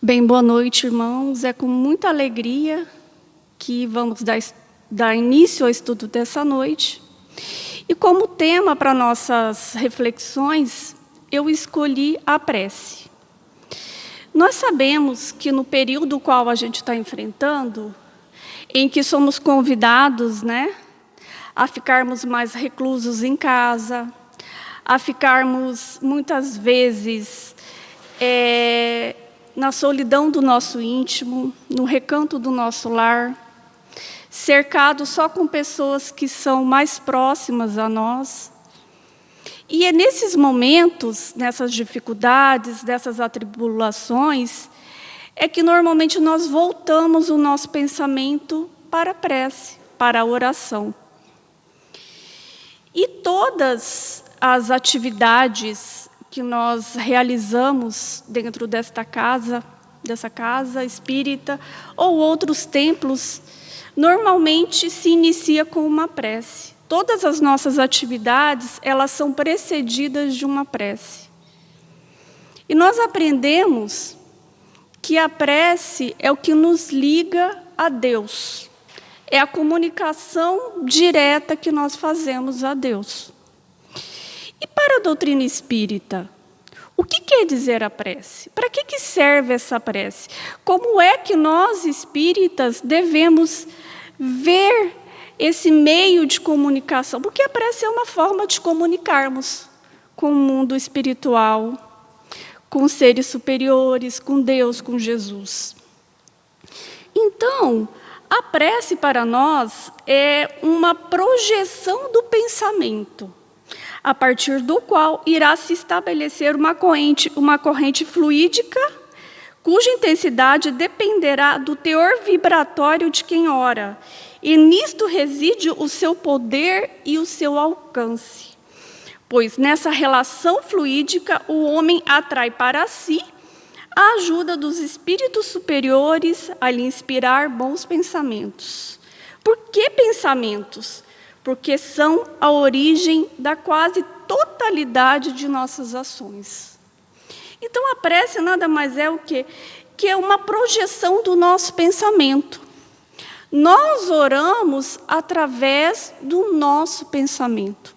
Bem, boa noite, irmãos. É com muita alegria que vamos dar início ao estudo dessa noite. E como tema para nossas reflexões, eu escolhi a prece. Nós sabemos que no período qual a gente está enfrentando, em que somos convidados, a ficarmos mais reclusos em casa, a ficarmos muitas vezes na solidão do nosso íntimo, no recanto do nosso lar, cercado só com pessoas que são mais próximas a nós. E é nesses momentos, nessas dificuldades, dessas atribulações, é que normalmente nós voltamos o nosso pensamento para a prece, para a oração. E todas as atividades que nós realizamos dentro dessa casa espírita, ou outros templos, normalmente se inicia com uma prece. Todas as nossas atividades, elas são precedidas de uma prece. E nós aprendemos que a prece é o que nos liga a Deus. É a comunicação direta que nós fazemos a Deus. E para a doutrina espírita, o que quer dizer a prece? Para que serve essa prece? Como é que nós, espíritas, devemos ver esse meio de comunicação? Porque a prece é uma forma de comunicarmos com o mundo espiritual, com seres superiores, com Deus, com Jesus. Então, a prece para nós é uma projeção do pensamento, a partir do qual irá se estabelecer uma corrente fluídica, cuja intensidade dependerá do teor vibratório de quem ora, e nisto reside o seu poder e o seu alcance. Pois nessa relação fluídica, o homem atrai para si a ajuda dos espíritos superiores a lhe inspirar bons pensamentos. Por que pensamentos? Porque são a origem da quase totalidade de nossas ações. Então, a prece nada mais é o quê? Que é uma projeção do nosso pensamento. Nós oramos através do nosso pensamento.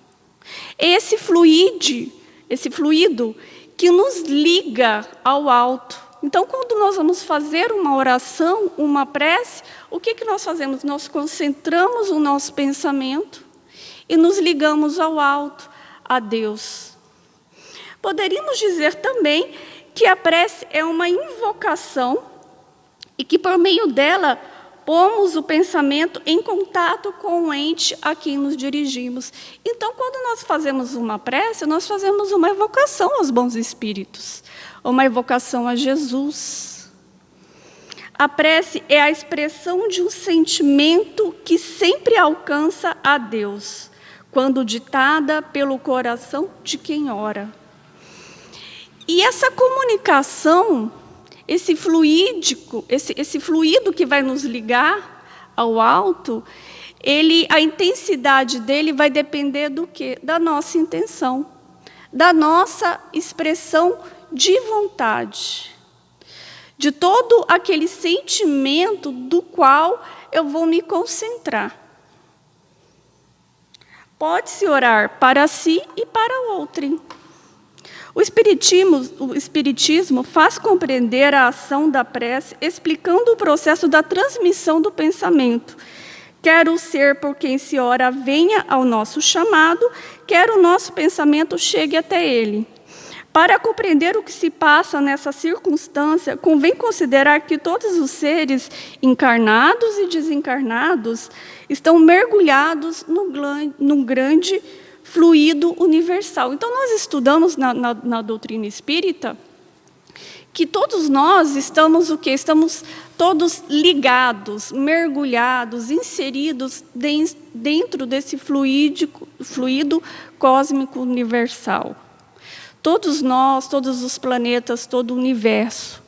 Esse fluido que nos liga ao alto. Então, quando nós vamos fazer uma oração, uma prece, o que nós fazemos? Nós concentramos o nosso pensamento e nos ligamos ao alto, a Deus. Poderíamos dizer também que a prece é uma invocação e que, por meio dela, pomos o pensamento em contato com o ente a quem nos dirigimos. Então, quando nós fazemos uma prece, nós fazemos uma evocação aos bons espíritos, uma evocação a Jesus. A prece é a expressão de um sentimento que sempre alcança a Deus, quando ditada pelo coração de quem ora. E essa comunicação, esse fluido que vai nos ligar ao alto, a intensidade dele vai depender do quê? Da nossa intenção, da nossa expressão de vontade, de todo aquele sentimento do qual eu vou me concentrar. Pode-se orar para si e para o outro. O Espiritismo faz compreender a ação da prece, explicando o processo da transmissão do pensamento. Quer o ser por quem se ora venha ao nosso chamado, quer o nosso pensamento chegue até ele. Para compreender o que se passa nessa circunstância, convém considerar que todos os seres, encarnados e desencarnados, estão mergulhados num grande fluido universal. Então, nós estudamos na doutrina espírita que todos nós estamos o quê? Estamos todos ligados, mergulhados, inseridos dentro desse fluido cósmico universal. Todos nós, todos os planetas, todo o universo.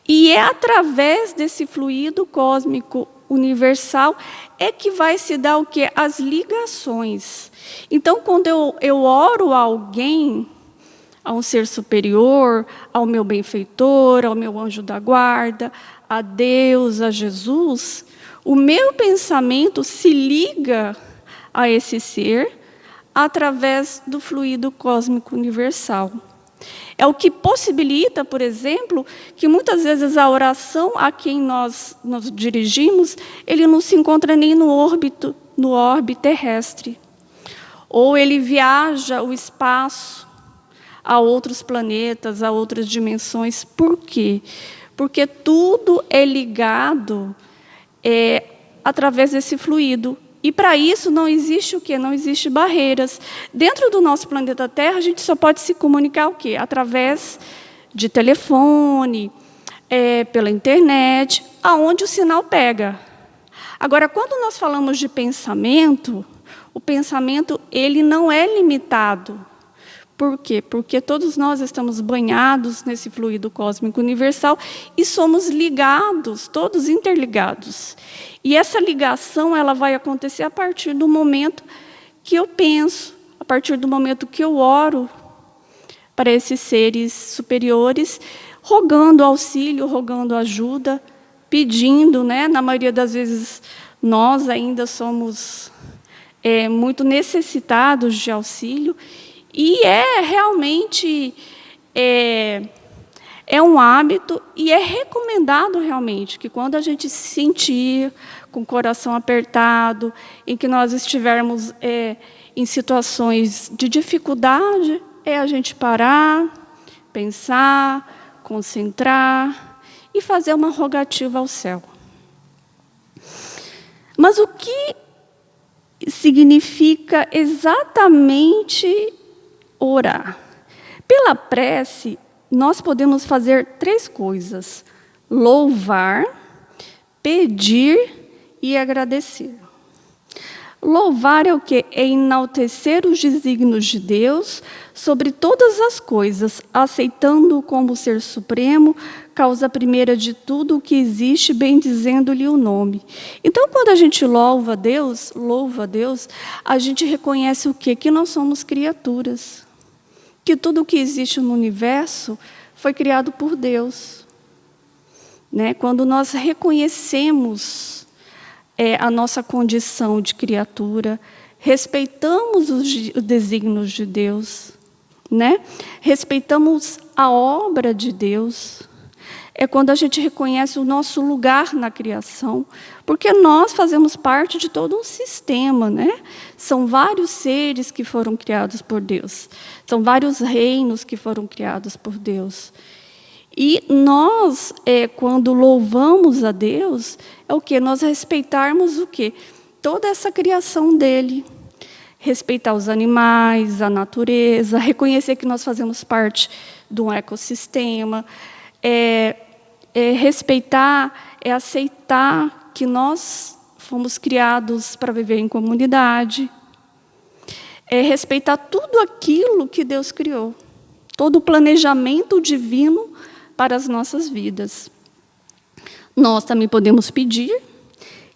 E é através desse fluido cósmico universal é que vai se dar o quê? As ligações. Então, quando eu oro a alguém, a um ser superior, ao meu benfeitor, ao meu anjo da guarda, a Deus, a Jesus, o meu pensamento se liga a esse ser através do fluido cósmico universal. É o que possibilita, por exemplo, que muitas vezes a oração a quem nós nos dirigimos, ele não se encontra nem no orbe terrestre. Ou ele viaja o espaço a outros planetas, a outras dimensões. Por quê? Porque tudo é ligado através desse fluido. E para isso não existe o quê? Não existe barreiras. Dentro do nosso planeta Terra, a gente só pode se comunicar o quê? Através de telefone, pela internet, aonde o sinal pega. Agora, quando nós falamos de pensamento, o pensamento ele não é limitado. Por quê? Porque todos nós estamos banhados nesse fluido cósmico universal e somos ligados, todos interligados. E essa ligação ela vai acontecer a partir do momento que eu penso, a partir do momento que eu oro para esses seres superiores, rogando auxílio, rogando ajuda, pedindo, né? Na maioria das vezes, nós ainda somos muito necessitados de auxílio, e realmente um hábito, e é recomendado realmente que quando a gente se sentir com o coração apertado, em que nós estivermos em situações de dificuldade, a gente parar, pensar, concentrar e fazer uma rogativa ao céu. Mas o que significa exatamente orar? Pela prece, nós podemos fazer 3 coisas: louvar, pedir e agradecer. Louvar é o quê? É enaltecer os desígnios de Deus sobre todas as coisas, aceitando-o como ser supremo, causa primeira de tudo o que existe, bendizendo-lhe o nome. Então, quando a gente louva a Deus, a gente reconhece o quê? Que nós somos criaturas. Que tudo o que existe no universo foi criado por Deus. Né? Quando nós reconhecemos a nossa condição de criatura, respeitamos os desígnios de Deus, né? Respeitamos a obra de Deus, é quando a gente reconhece o nosso lugar na criação, porque nós fazemos parte de todo um sistema, né? São vários seres que foram criados por Deus, são vários reinos que foram criados por Deus. E nós, quando louvamos a Deus, é o quê? Nós respeitarmos o quê? Toda essa criação dele. Respeitar os animais, a natureza, reconhecer que nós fazemos parte de um ecossistema, respeitar, aceitar que nós fomos criados para viver em comunidade, respeitar tudo aquilo que Deus criou, todo o planejamento divino para as nossas vidas. Nós também podemos pedir,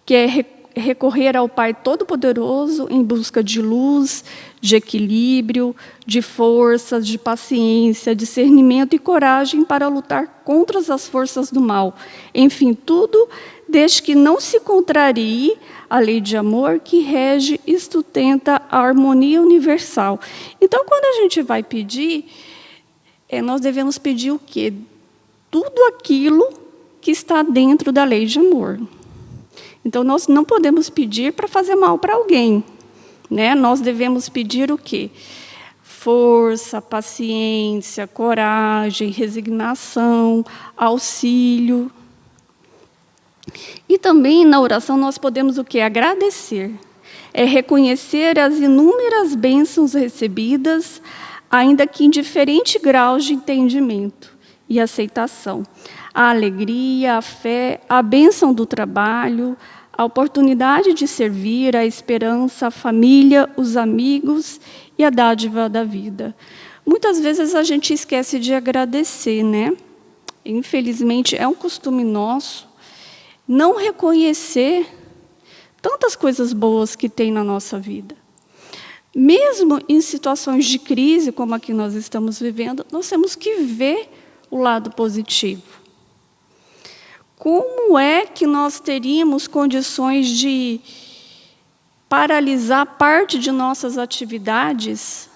que é recorrer ao Pai Todo-Poderoso em busca de luz, de equilíbrio, de forças, de paciência, discernimento e coragem para lutar contra as forças do mal. Enfim, tudo desde que não se contrarie a lei de amor que rege e sustenta a harmonia universal. Então, quando a gente vai pedir, nós devemos pedir o quê? Tudo aquilo que está dentro da lei de amor. Então, nós não podemos pedir para fazer mal para alguém, né? Nós devemos pedir o quê? Força, paciência, coragem, resignação, auxílio. E também, na oração, nós podemos o quê? Agradecer. É reconhecer as inúmeras bênçãos recebidas, ainda que em diferentes graus de entendimento e aceitação. A alegria, a fé, a bênção do trabalho, a oportunidade de servir, a esperança, a família, os amigos e a dádiva da vida. Muitas vezes a gente esquece de agradecer, né? Infelizmente, é um costume nosso não reconhecer tantas coisas boas que tem na nossa vida. Mesmo em situações de crise, como a que nós estamos vivendo, nós temos que ver o lado positivo. Como é que nós teríamos condições de paralisar parte de nossas atividades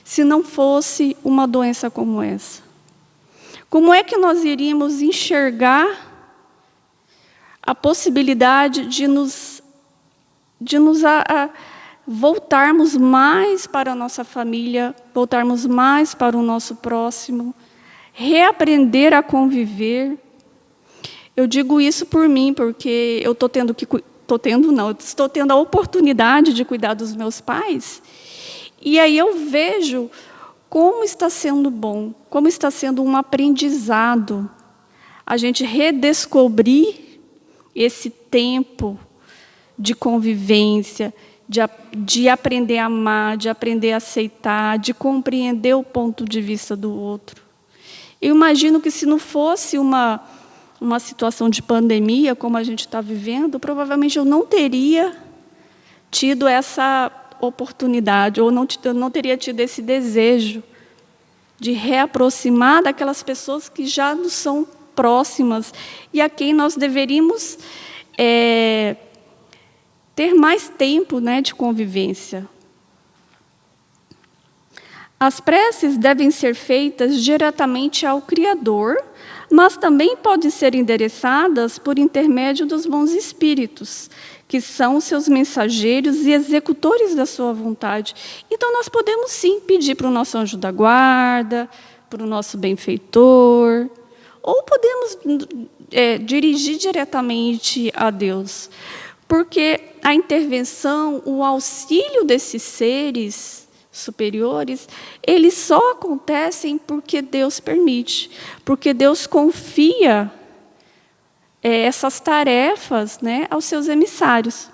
se não fosse uma doença como essa? Como é que nós iríamos enxergar a possibilidade de nos voltarmos mais para a nossa família, voltarmos mais para o nosso próximo, reaprender a conviver? Eu digo isso por mim, porque eu estou tendo a oportunidade de cuidar dos meus pais, e aí eu vejo como está sendo bom, como está sendo um aprendizado a gente redescobrir esse tempo de convivência, de aprender a amar, de aprender a aceitar, de compreender o ponto de vista do outro. Eu imagino que se não fosse uma situação de pandemia, como a gente está vivendo, provavelmente eu não teria tido essa oportunidade, ou não teria tido esse desejo de reaproximar daquelas pessoas que já nos são próximas e a quem nós deveríamos ter mais tempo, de convivência. As preces devem ser feitas diretamente ao Criador, mas também podem ser endereçadas por intermédio dos bons espíritos, que são seus mensageiros e executores da sua vontade. Então, nós podemos, sim, pedir para o nosso anjo da guarda, para o nosso benfeitor, ou podemos dirigir diretamente a Deus, porque a intervenção, o auxílio desses seres superiores, eles só acontecem porque Deus permite, porque Deus confia essas tarefas, aos seus emissários.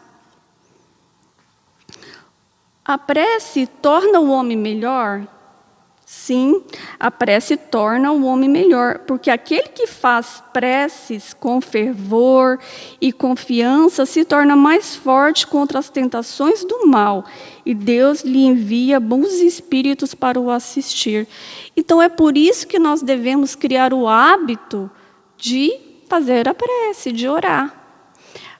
A prece torna o homem melhor? Sim, a prece torna o homem melhor, porque aquele que faz preces com fervor e confiança se torna mais forte contra as tentações do mal, e Deus lhe envia bons espíritos para o assistir. Então, é por isso que nós devemos criar o hábito de fazer a prece, de orar,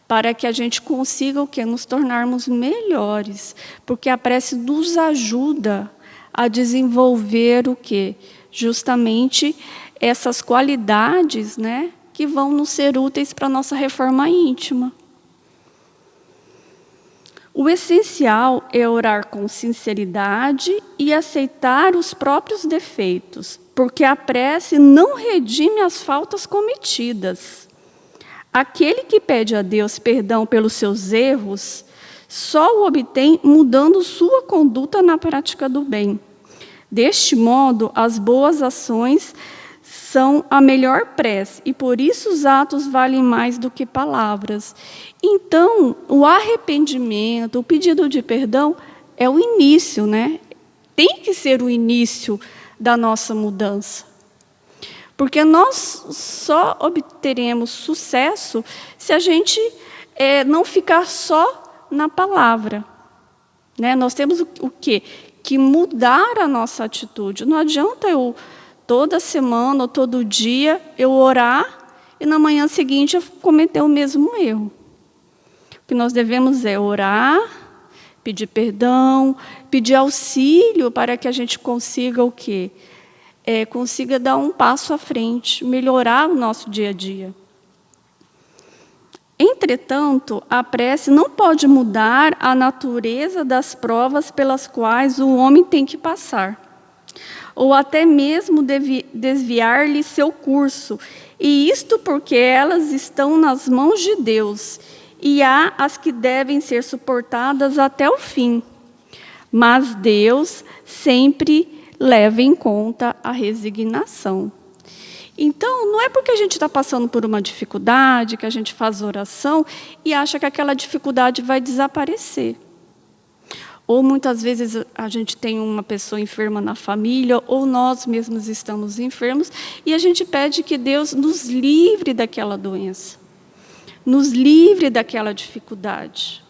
para que a gente consiga nos tornarmos melhores, porque a prece nos ajuda a desenvolver o quê? Justamente essas qualidades, que vão nos ser úteis para a nossa reforma íntima. O essencial é orar com sinceridade e aceitar os próprios defeitos, porque a prece não redime as faltas cometidas. Aquele que pede a Deus perdão pelos seus erros, só o obtém mudando sua conduta na prática do bem. Deste modo, as boas ações são a melhor prece, e por isso os atos valem mais do que palavras. Então, o arrependimento, o pedido de perdão, é o início, Tem que ser o início da nossa mudança. Porque nós só obteremos sucesso se a gente não ficar só na palavra. Nós temos o quê? Que mudar a nossa atitude. Não adianta eu, toda semana ou todo dia, eu orar e na manhã seguinte eu cometer o mesmo erro. O que nós devemos é orar, pedir perdão, pedir auxílio para que a gente consiga o quê? Consiga dar um passo à frente, melhorar o nosso dia a dia. Entretanto, a prece não pode mudar a natureza das provas pelas quais o homem tem que passar, ou até mesmo desviar-lhe seu curso, e isto porque elas estão nas mãos de Deus, e há as que devem ser suportadas até o fim. Mas Deus sempre leva em conta a resignação. Então, não é porque a gente está passando por uma dificuldade, que a gente faz oração e acha que aquela dificuldade vai desaparecer. Ou, muitas vezes, a gente tem uma pessoa enferma na família, ou nós mesmos estamos enfermos, e a gente pede que Deus nos livre daquela doença, nos livre daquela dificuldade.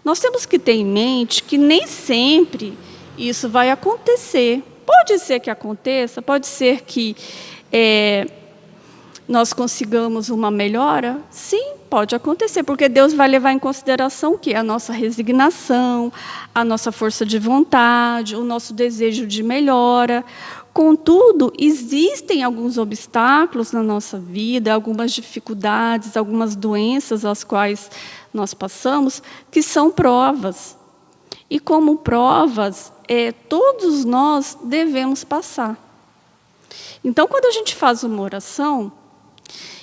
Nós temos que ter em mente que nem sempre isso vai acontecer. Pode ser que aconteça, pode ser que nós consigamos uma melhora. Sim, pode acontecer, porque Deus vai levar em consideração o quê? A nossa resignação, a nossa força de vontade, o nosso desejo de melhora. Contudo, existem alguns obstáculos na nossa vida, algumas dificuldades, algumas doenças às quais nós passamos, que são provas. E como provas, todos nós devemos passar. Então, quando a gente faz uma oração,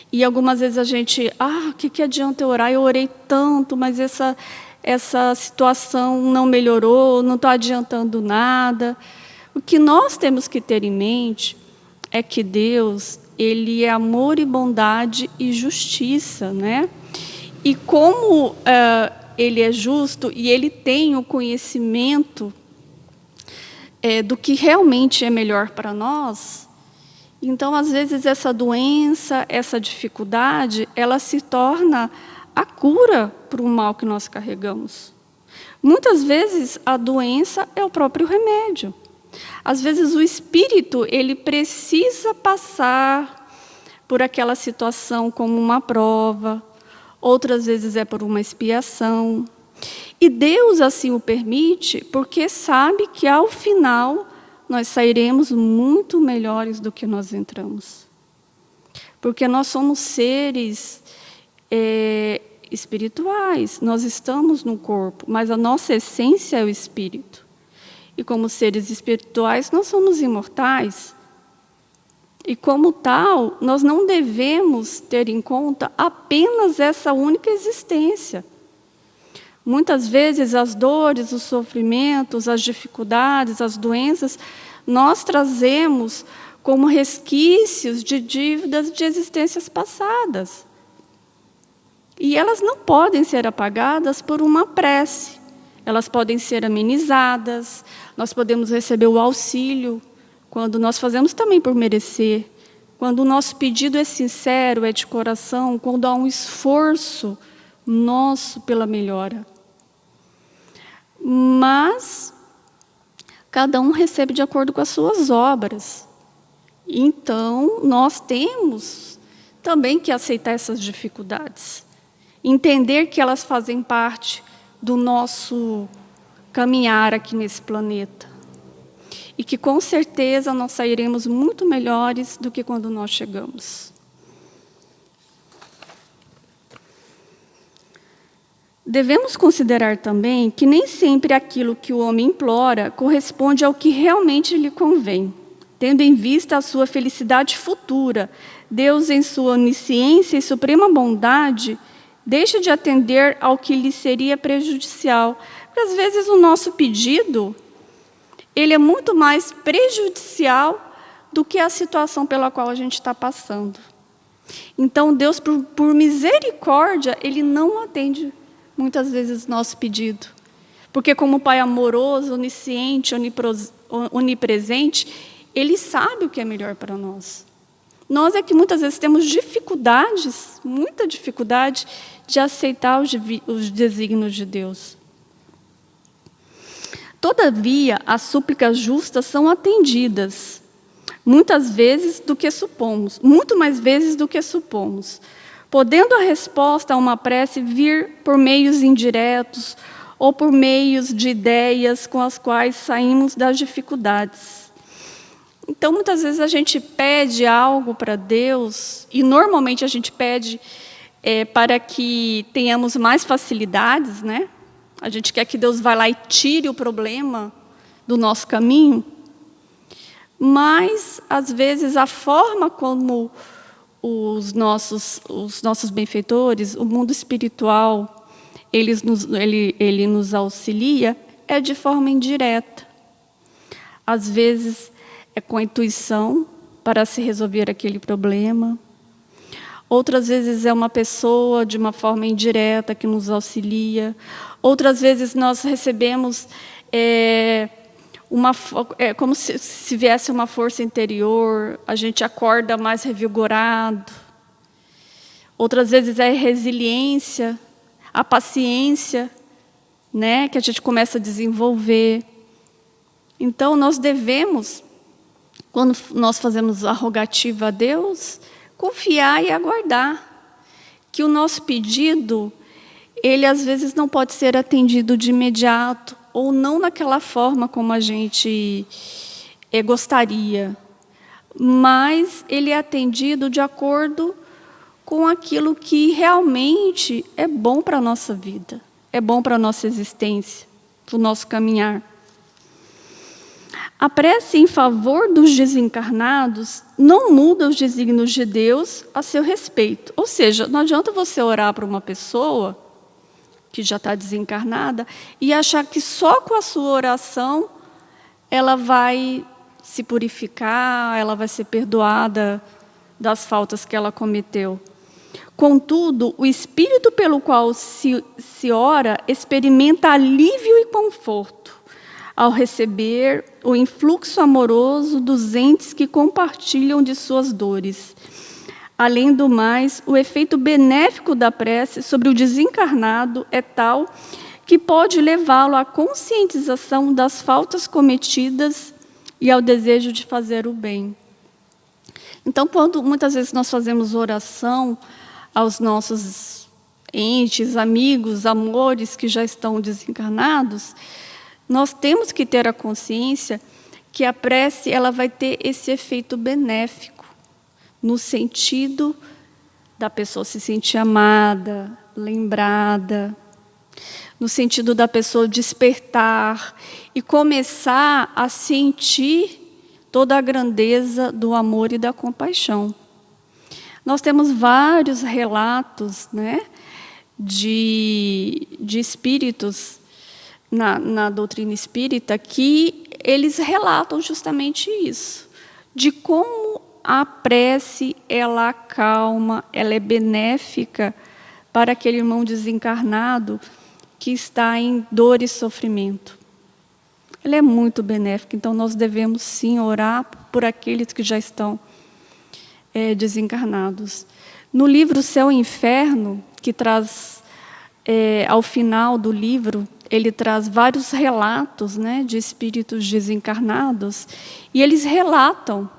e algumas vezes a gente, o que adianta eu orar? Eu orei tanto, mas essa situação não melhorou, não está adiantando nada. O que nós temos que ter em mente é que Deus, Ele é amor e bondade e justiça, né? E como Ele é justo e Ele tem o conhecimento do que realmente é melhor para nós, então, às vezes, essa doença, essa dificuldade, ela se torna a cura para o mal que nós carregamos. Muitas vezes, a doença é o próprio remédio. Às vezes, o espírito ele precisa passar por aquela situação como uma prova, outras vezes é por uma expiação. E Deus assim o permite, porque sabe que, ao final, nós sairemos muito melhores do que nós entramos. Porque nós somos seres espirituais, nós estamos no corpo, mas a nossa essência é o espírito. E como seres espirituais, nós somos imortais. E como tal, nós não devemos ter em conta apenas essa única existência. Muitas vezes as dores, os sofrimentos, as dificuldades, as doenças, nós trazemos como resquícios de dívidas de existências passadas. E elas não podem ser apagadas por uma prece. Elas podem ser amenizadas, nós podemos receber o auxílio, quando nós fazemos também por merecer, quando o nosso pedido é sincero, é de coração, quando há um esforço nosso pela melhora. Mas cada um recebe de acordo com as suas obras. Então, nós temos também que aceitar essas dificuldades. Entender que elas fazem parte do nosso caminhar aqui nesse planeta. E que, com certeza, nós sairemos muito melhores do que quando nós chegamos. Devemos considerar também que nem sempre aquilo que o homem implora corresponde ao que realmente lhe convém. Tendo em vista a sua felicidade futura, Deus, em sua onisciência e suprema bondade, deixa de atender ao que lhe seria prejudicial. Porque, às vezes, o nosso pedido ele é muito mais prejudicial do que a situação pela qual a gente está passando. Então, Deus, por misericórdia, Ele não atende muitas vezes nosso pedido. Porque como Pai amoroso, onisciente, onipresente, Ele sabe o que é melhor para nós. Nós é que muitas vezes temos dificuldades, muita dificuldade, de aceitar os desígnios de Deus. Todavia, as súplicas justas são atendidas, muitas vezes do que supomos, muito mais vezes do que supomos, podendo a resposta a uma prece vir por meios indiretos ou por meios de ideias com as quais saímos das dificuldades. Então, muitas vezes a gente pede algo para Deus, e normalmente a gente pede para que tenhamos mais facilidades, né? A gente quer que Deus vá lá e tire o problema do nosso caminho, mas, às vezes, a forma como os nossos benfeitores, o mundo espiritual, ele nos auxilia, é de forma indireta. Às vezes, é com a intuição para se resolver aquele problema. Outras vezes é uma pessoa de uma forma indireta que nos auxilia. Outras vezes nós recebemos como se viesse uma força interior, a gente acorda mais revigorado. Outras vezes é a resiliência, a paciência né, que a gente começa a desenvolver. Então, nós devemos, quando nós fazemos a rogativa a Deus, confiar e aguardar que o nosso pedido, ele às vezes não pode ser atendido de imediato, ou não naquela forma como a gente gostaria, mas ele é atendido de acordo com aquilo que realmente é bom para a nossa vida, é bom para a nossa existência, para o nosso caminhar. A prece em favor dos desencarnados não muda os desígnios de Deus a seu respeito. Ou seja, não adianta você orar para uma pessoa que já está desencarnada e achar que só com a sua oração ela vai se purificar, ela vai ser perdoada das faltas que ela cometeu. Contudo, o espírito pelo qual se ora experimenta alívio e conforto ao receber o influxo amoroso dos entes que compartilham de suas dores. Além do mais, o efeito benéfico da prece sobre o desencarnado é tal que pode levá-lo à conscientização das faltas cometidas e ao desejo de fazer o bem. Então, quando muitas vezes nós fazemos oração aos nossos entes, amigos, amores que já estão desencarnados, nós temos que ter a consciência que a prece ela vai ter esse efeito benéfico, no sentido da pessoa se sentir amada, lembrada, no sentido da pessoa despertar e começar a sentir toda a grandeza do amor e da compaixão. Nós temos vários relatos, né, de espíritos na doutrina espírita que eles relatam justamente isso, de como a prece ela acalma, ela é benéfica para aquele irmão desencarnado que está em dor e sofrimento. Ela é muito benéfica, então nós devemos sim orar por aqueles que já estão desencarnados. No livro Céu e Inferno, que traz ao final do livro, ele traz vários relatos, né, de espíritos desencarnados, e eles relatam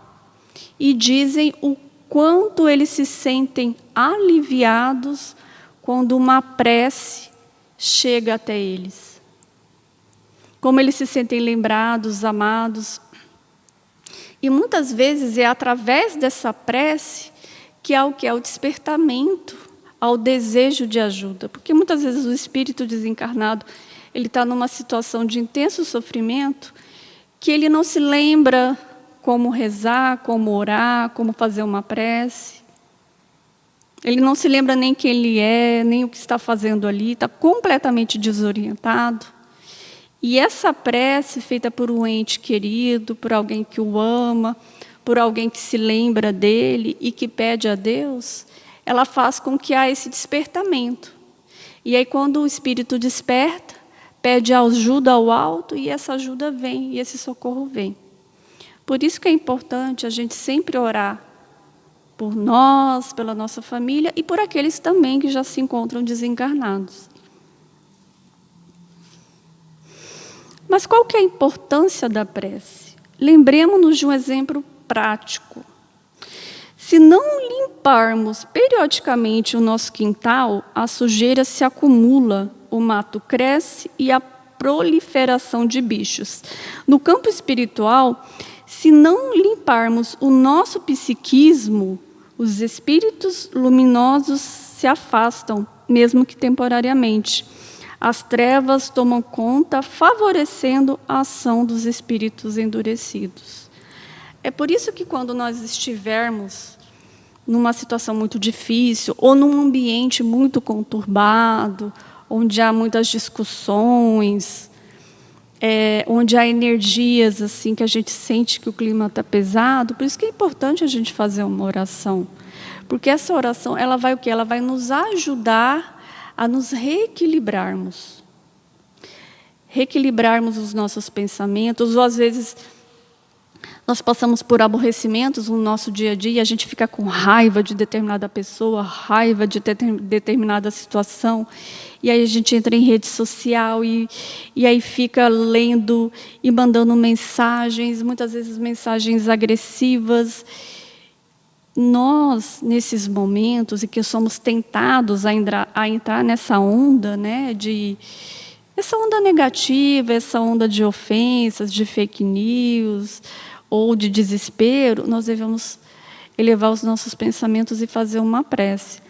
e dizem o quanto eles se sentem aliviados quando uma prece chega até eles. Como eles se sentem lembrados, amados. E muitas vezes é através dessa prece que há o que é o despertamento ao desejo de ajuda. Porque muitas vezes o espírito desencarnado ele está numa situação de intenso sofrimento que ele não se lembra como rezar, como orar, como fazer uma prece. Ele não se lembra nem quem ele é, nem o que está fazendo ali, está completamente desorientado. E essa prece feita por um ente querido, por alguém que o ama, por alguém que se lembra dele e que pede a Deus, ela faz com que haja esse despertamento. E aí quando o espírito desperta, pede ajuda ao alto e essa ajuda vem, e esse socorro vem. Por isso que é importante a gente sempre orar por nós, pela nossa família e por aqueles também que já se encontram desencarnados. Mas qual que é a importância da prece? Lembremos-nos de um exemplo prático. Se não limparmos periodicamente o nosso quintal, a sujeira se acumula, o mato cresce e a proliferação de bichos. No campo espiritual, se não limparmos o nosso psiquismo, os espíritos luminosos se afastam, mesmo que temporariamente. As trevas tomam conta, favorecendo a ação dos espíritos endurecidos. É por isso que quando nós estivermos numa situação muito difícil, ou num ambiente muito conturbado, onde há muitas discussões, onde há energias assim que a gente sente que o clima está pesado, por isso que é importante a gente fazer uma oração. Porque essa oração, ela vai o quê? Ela vai nos ajudar a nos reequilibrarmos. Reequilibrarmos os nossos pensamentos, ou às vezes Nós passamos por aborrecimentos no nosso dia a dia, a gente fica com raiva de determinada pessoa, raiva de determinada situação, e aí a gente entra em rede social e aí fica lendo e mandando mensagens, muitas vezes mensagens agressivas. Nós, nesses momentos em que somos tentados a entrar nessa onda, né, essa onda negativa, essa onda de ofensas, de fake news, ou de desespero, nós devemos elevar os nossos pensamentos e fazer uma prece,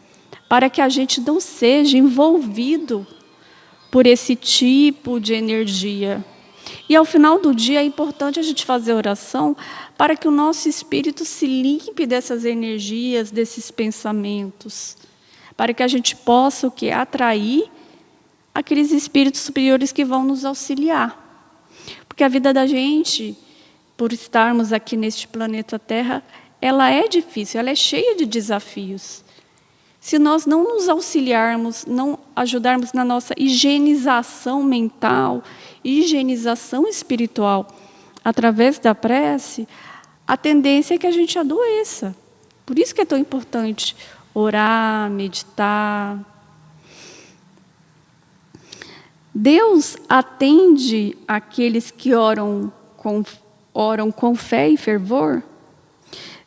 para que a gente não seja envolvido por esse tipo de energia. E ao final do dia é importante a gente fazer oração para que o nosso espírito se limpe dessas energias, desses pensamentos, para que a gente possa o quê? Atrair aqueles espíritos superiores que vão nos auxiliar. Porque a vida da gente, por estarmos aqui neste planeta Terra, ela é difícil, ela é cheia de desafios. Se nós não nos auxiliarmos, não ajudarmos na nossa higienização mental, higienização espiritual, através da prece, a tendência é que a gente adoeça. Por isso que é tão importante orar, meditar. Deus atende aqueles que oram com fé e fervor.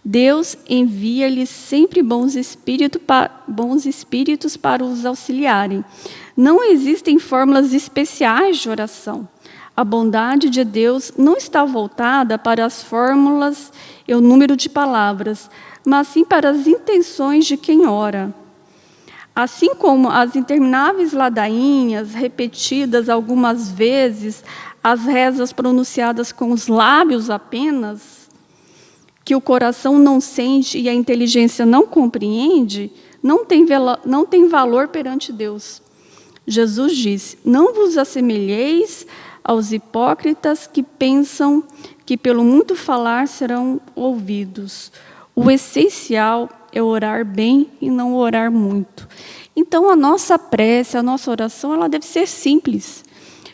Deus envia-lhes sempre bons espíritos para os auxiliarem. Não existem fórmulas especiais de oração. A bondade de Deus não está voltada para as fórmulas e o número de palavras, mas sim para as intenções de quem ora. Assim como as intermináveis ladainhas, repetidas algumas vezes, as rezas pronunciadas com os lábios apenas, que o coração não sente e a inteligência não compreende, não tem valor perante Deus. Jesus disse: não vos assemelheis aos hipócritas que pensam que pelo muito falar serão ouvidos. O essencial é orar bem e não orar muito. Então, a nossa prece, a nossa oração, ela deve ser simples,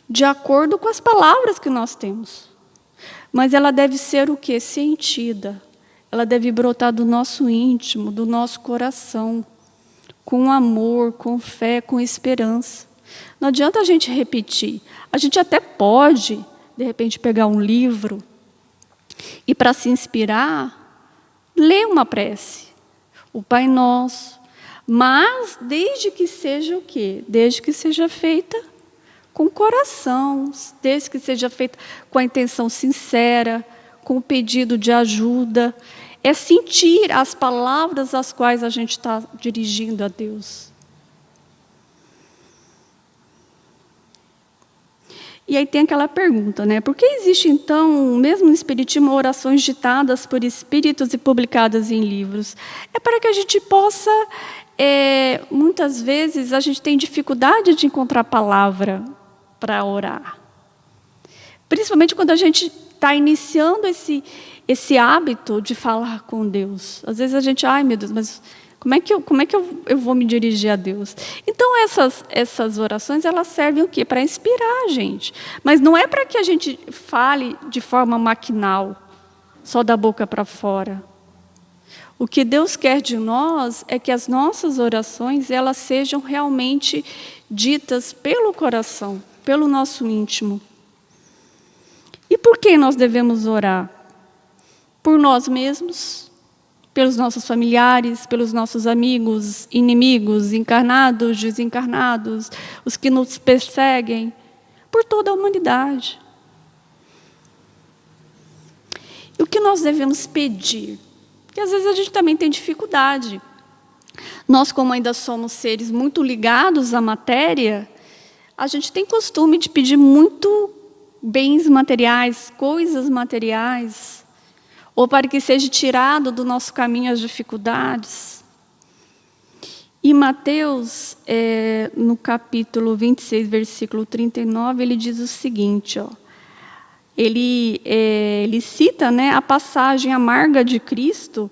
de acordo com as palavras que nós temos. Mas ela deve ser o quê? Sentida. Ela deve brotar do nosso íntimo, do nosso coração, com amor, com fé, com esperança. Não adianta a gente repetir. A gente até pode, de repente, pegar um livro e, para se inspirar, ler uma prece, o Pai Nosso, mas desde que seja o quê? Desde que seja feita com coração, desde que seja feita com a intenção sincera, com o pedido de ajuda. É sentir as palavras às quais a gente está dirigindo a Deus. E aí tem aquela pergunta, né? Por que existe, então, mesmo no Espiritismo, orações ditadas por espíritos e publicadas em livros? É para que a gente possa, muitas vezes, a gente tem dificuldade de encontrar palavra para orar. Principalmente quando a gente está iniciando esse hábito de falar com Deus. Às vezes a gente, ai meu Deus, mas como é que eu vou me dirigir a Deus? Então essas orações, elas servem o quê? Para inspirar a gente. Mas não é para que a gente fale de forma maquinal, só da boca para fora. O que Deus quer de nós é que as nossas orações, elas sejam realmente ditas pelo coração, pelo nosso íntimo. E por que nós devemos orar? Por nós mesmos, pelos nossos familiares, pelos nossos amigos, inimigos, encarnados, desencarnados, os que nos perseguem, por toda a humanidade. E o que nós devemos pedir? Porque às vezes a gente também tem dificuldade. Nós, como ainda somos seres muito ligados à matéria, a gente tem costume de pedir muito bens materiais, coisas materiais, ou para que seja tirado do nosso caminho as dificuldades. E Mateus, no capítulo 26, versículo 39, ele diz o seguinte, ó, ele cita, né, a passagem amarga de Cristo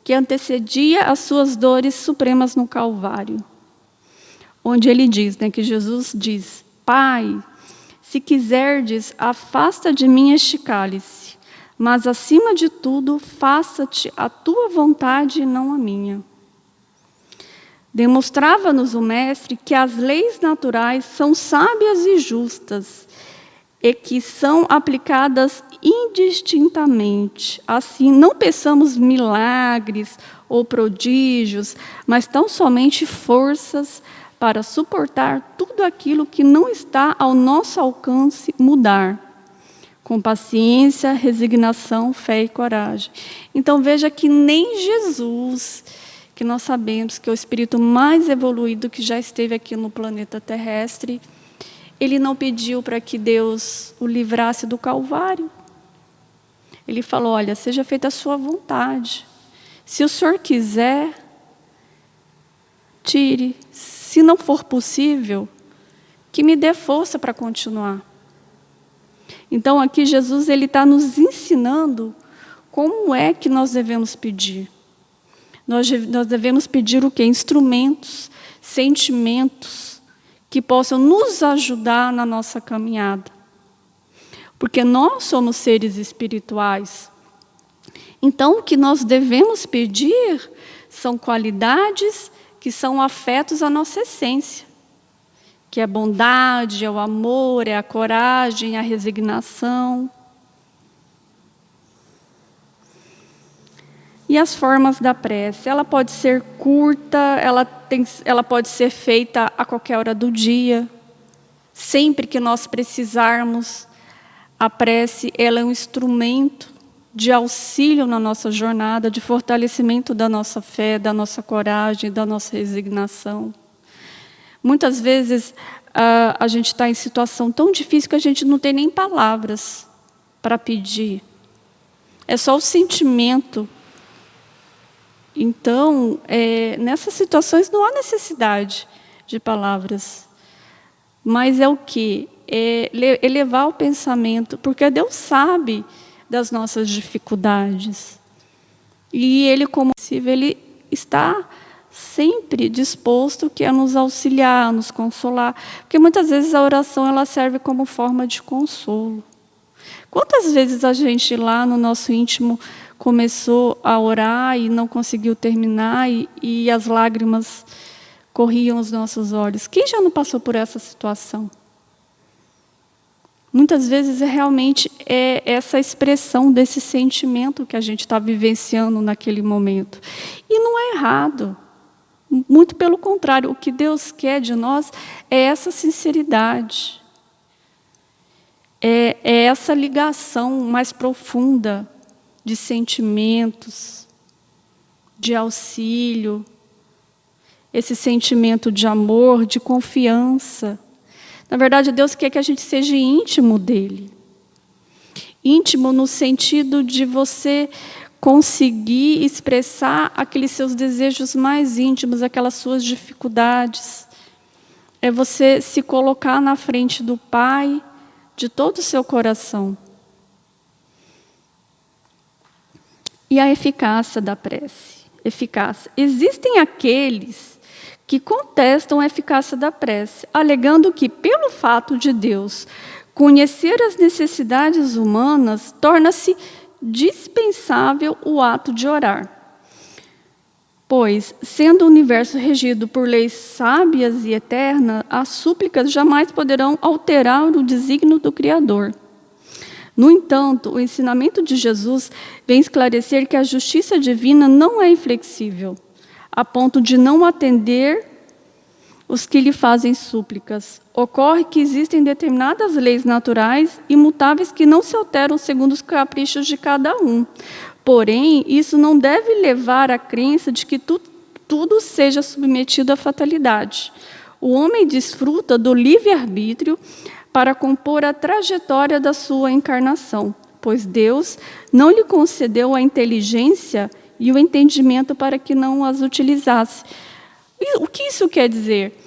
que antecedia as suas dores supremas no Calvário, onde ele diz, né, que Jesus diz: Pai, se quiserdes, afasta de mim este cálice, Mas, acima de tudo, faça-te a tua vontade e não a minha. Demonstrava-nos o Mestre que as leis naturais são sábias e justas, e que são aplicadas indistintamente. Assim, não peçamos milagres ou prodígios, mas tão somente forças para suportar tudo aquilo que não está ao nosso alcance mudar, com paciência, resignação, fé e coragem. Então, veja que nem Jesus, que nós sabemos que é o espírito mais evoluído que já esteve aqui no planeta terrestre, ele não pediu para que Deus o livrasse do Calvário. Ele falou, olha, seja feita a sua vontade. Se o Senhor quiser, tire. Se não for possível, que me dê força para continuar. Então, aqui Jesus está nos ensinando como é que nós devemos pedir. Nós devemos pedir o quê? Instrumentos, sentimentos, que possam nos ajudar na nossa caminhada. Porque nós somos seres espirituais. Então, o que nós devemos pedir são qualidades que são afetos à nossa essência. Que é a bondade, é o amor, é a coragem, a resignação. E as formas da prece? Ela pode ser curta, ela pode ser feita a qualquer hora do dia. Sempre que nós precisarmos, a prece ela é um instrumento de auxílio na nossa jornada, de fortalecimento da nossa fé, da nossa coragem, da nossa resignação. Muitas vezes a gente está em situação tão difícil que a gente não tem nem palavras para pedir. É só o sentimento. Então, nessas situações não há necessidade de palavras. Mas é o quê? É elevar o pensamento, porque Deus sabe das nossas dificuldades. E Ele, como possível, Ele está sempre disposto a nos auxiliar, a nos consolar. Porque muitas vezes a oração ela serve como forma de consolo. Quantas vezes a gente lá no nosso íntimo começou a orar e não conseguiu terminar e as lágrimas corriam os nossos olhos? Quem já não passou por essa situação? Muitas vezes realmente é essa expressão desse sentimento que a gente está vivenciando naquele momento. E não é errado. Muito pelo contrário, o que Deus quer de nós é essa sinceridade. É essa ligação mais profunda de sentimentos, de auxílio, esse sentimento de amor, de confiança. Na verdade, Deus quer que a gente seja íntimo dele. Íntimo no sentido de você conseguir expressar aqueles seus desejos mais íntimos, aquelas suas dificuldades. É você se colocar na frente do Pai de todo o seu coração. E a eficácia da prece. Eficácia. Existem aqueles que contestam a eficácia da prece, alegando que, pelo fato de Deus conhecer as necessidades humanas, torna-se dispensável o ato de orar. Pois, sendo o universo regido por leis sábias e eternas, as súplicas jamais poderão alterar o desígnio do Criador. No entanto, o ensinamento de Jesus vem esclarecer que a justiça divina não é inflexível, a ponto de não atender os que lhe fazem súplicas. Ocorre que existem determinadas leis naturais imutáveis que não se alteram segundo os caprichos de cada um. Porém, isso não deve levar à crença de que tudo seja submetido à fatalidade. O homem desfruta do livre-arbítrio para compor a trajetória da sua encarnação, pois Deus não lhe concedeu a inteligência e o entendimento para que não as utilizasse. E o que isso quer dizer?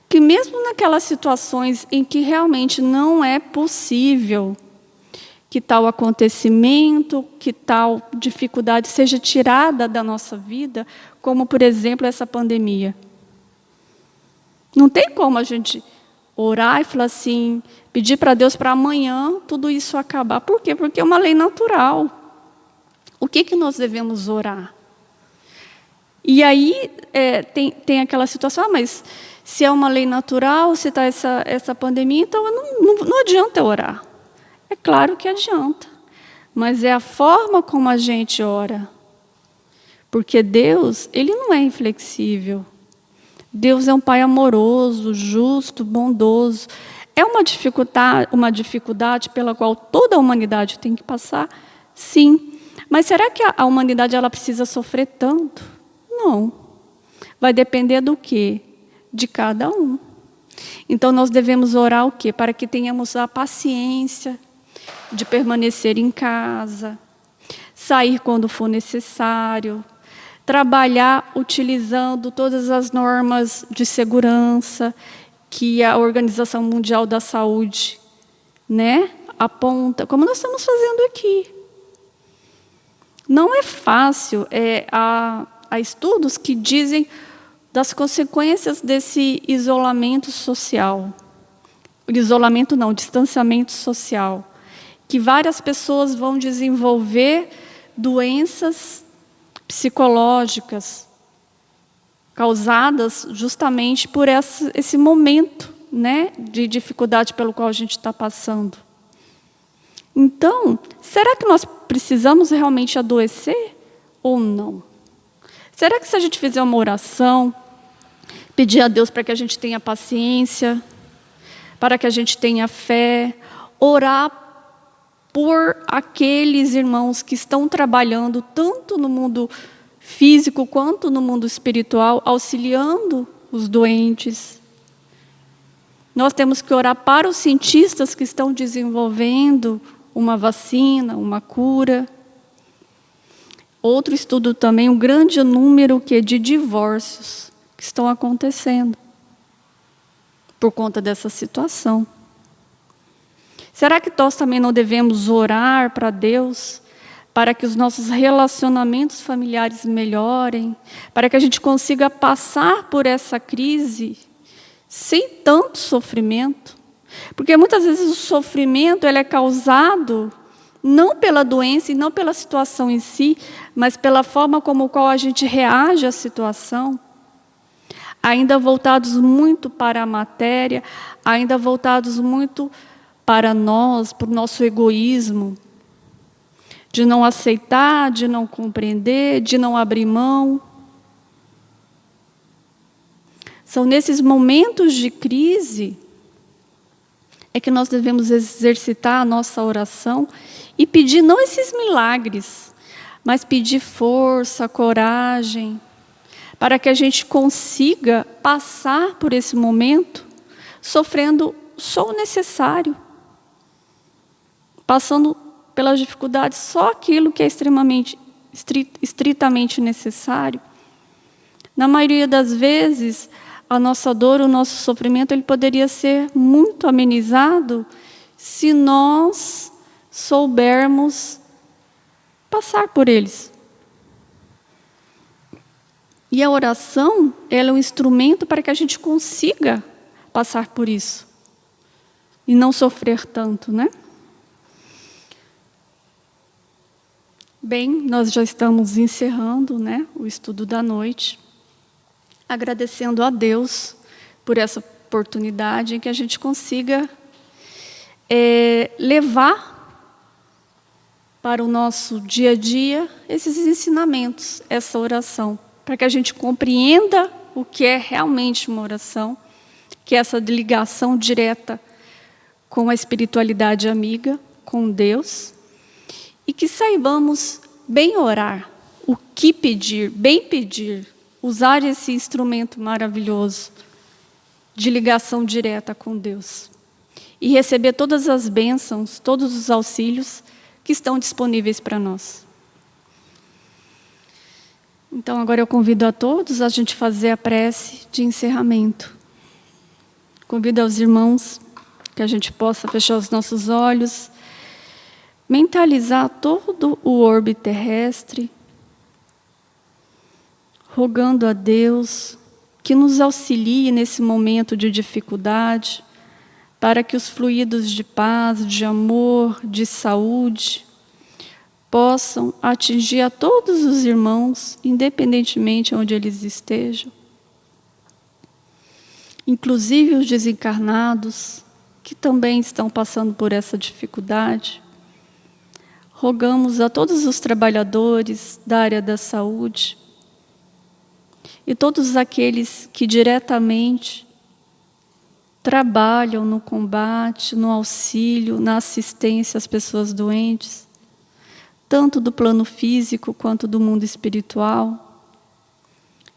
Que mesmo naquelas situações em que realmente não é possível que tal acontecimento, que tal dificuldade seja tirada da nossa vida, como, por exemplo, essa pandemia. Não tem como a gente orar e falar assim, pedir para Deus para amanhã tudo isso acabar. Por quê? Porque é uma lei natural. O que nós devemos orar? E aí tem aquela situação, mas se é uma lei natural, se está essa pandemia, então não adianta orar. É claro que adianta, mas é a forma como a gente ora. Porque Deus, Ele não é inflexível. Deus é um Pai amoroso, justo, bondoso. É uma dificuldade pela qual toda a humanidade tem que passar? Sim. Mas será que a humanidade ela precisa sofrer tanto? Não. Vai depender do quê? De cada um. Então, nós devemos orar o quê? Para que tenhamos a paciência de permanecer em casa, sair quando for necessário, trabalhar utilizando todas as normas de segurança que a Organização Mundial da Saúde, aponta, como nós estamos fazendo aqui. Não é fácil, há estudos que dizem das consequências desse isolamento social. Isolamento não, distanciamento social. Que várias pessoas vão desenvolver doenças psicológicas causadas justamente por esse momento, de dificuldade pelo qual a gente está passando. Então, será que nós precisamos realmente adoecer ou não? Será que se a gente fizer uma oração, pedir a Deus para que a gente tenha paciência, para que a gente tenha fé, orar por aqueles irmãos que estão trabalhando tanto no mundo físico quanto no mundo espiritual, auxiliando os doentes. Nós temos que orar para os cientistas que estão desenvolvendo uma vacina, uma cura. Outro estudo também, um grande número de divórcios que estão acontecendo por conta dessa situação. Será que nós também não devemos orar para Deus, para que os nossos relacionamentos familiares melhorem, para que a gente consiga passar por essa crise sem tanto sofrimento? Porque muitas vezes o sofrimento ele é causado não pela doença e não pela situação em si, mas pela forma como qual a gente reage à situação. Ainda voltados muito para a matéria, ainda voltados muito para nós, para o nosso egoísmo, de não aceitar, de não compreender, de não abrir mão. São nesses momentos de crise é que nós devemos exercitar a nossa oração e pedir não esses milagres, mas pedir força, coragem, para que a gente consiga passar por esse momento sofrendo só o necessário, passando pelas dificuldades só aquilo que é estritamente necessário. Na maioria das vezes, a nossa dor, o nosso sofrimento, ele poderia ser muito amenizado se nós soubermos passar por eles. E a oração, ela é um instrumento para que a gente consiga passar por isso e não sofrer tanto, Bem, nós já estamos encerrando, o estudo da noite, agradecendo a Deus por essa oportunidade em que a gente consiga levar para o nosso dia a dia esses ensinamentos, essa oração, para que a gente compreenda o que é realmente uma oração, que é essa ligação direta com a espiritualidade amiga, com Deus, e que saibamos bem orar, o que pedir, bem pedir, usar esse instrumento maravilhoso de ligação direta com Deus e receber todas as bênçãos, todos os auxílios que estão disponíveis para nós. Então, agora eu convido a todos a gente fazer a prece de encerramento. Convido aos irmãos que a gente possa fechar os nossos olhos, mentalizar todo o orbe terrestre, rogando a Deus que nos auxilie nesse momento de dificuldade, para que os fluidos de paz, de amor, de saúde, possam atingir a todos os irmãos, independentemente de onde eles estejam, inclusive os desencarnados, que também estão passando por essa dificuldade. Rogamos a todos os trabalhadores da área da saúde e todos aqueles que diretamente trabalham no combate, no auxílio, na assistência às pessoas doentes, tanto do plano físico quanto do mundo espiritual.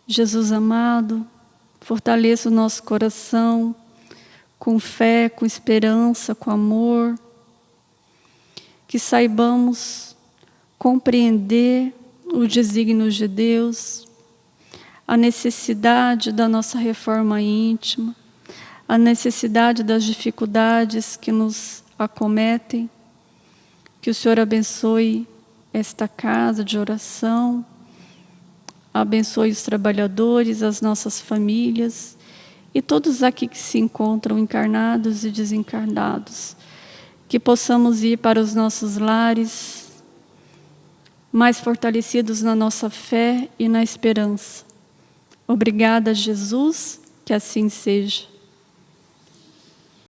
Jesus amado, fortaleça o nosso coração com fé, com esperança, com amor, que saibamos compreender os desígnios de Deus, a necessidade da nossa reforma íntima, a necessidade das dificuldades que nos acometem. Que o Senhor abençoe esta casa de oração, abençoe os trabalhadores, as nossas famílias e todos aqui que se encontram encarnados e desencarnados. Que possamos ir para os nossos lares mais fortalecidos na nossa fé e na esperança. Obrigada, Jesus, que assim seja.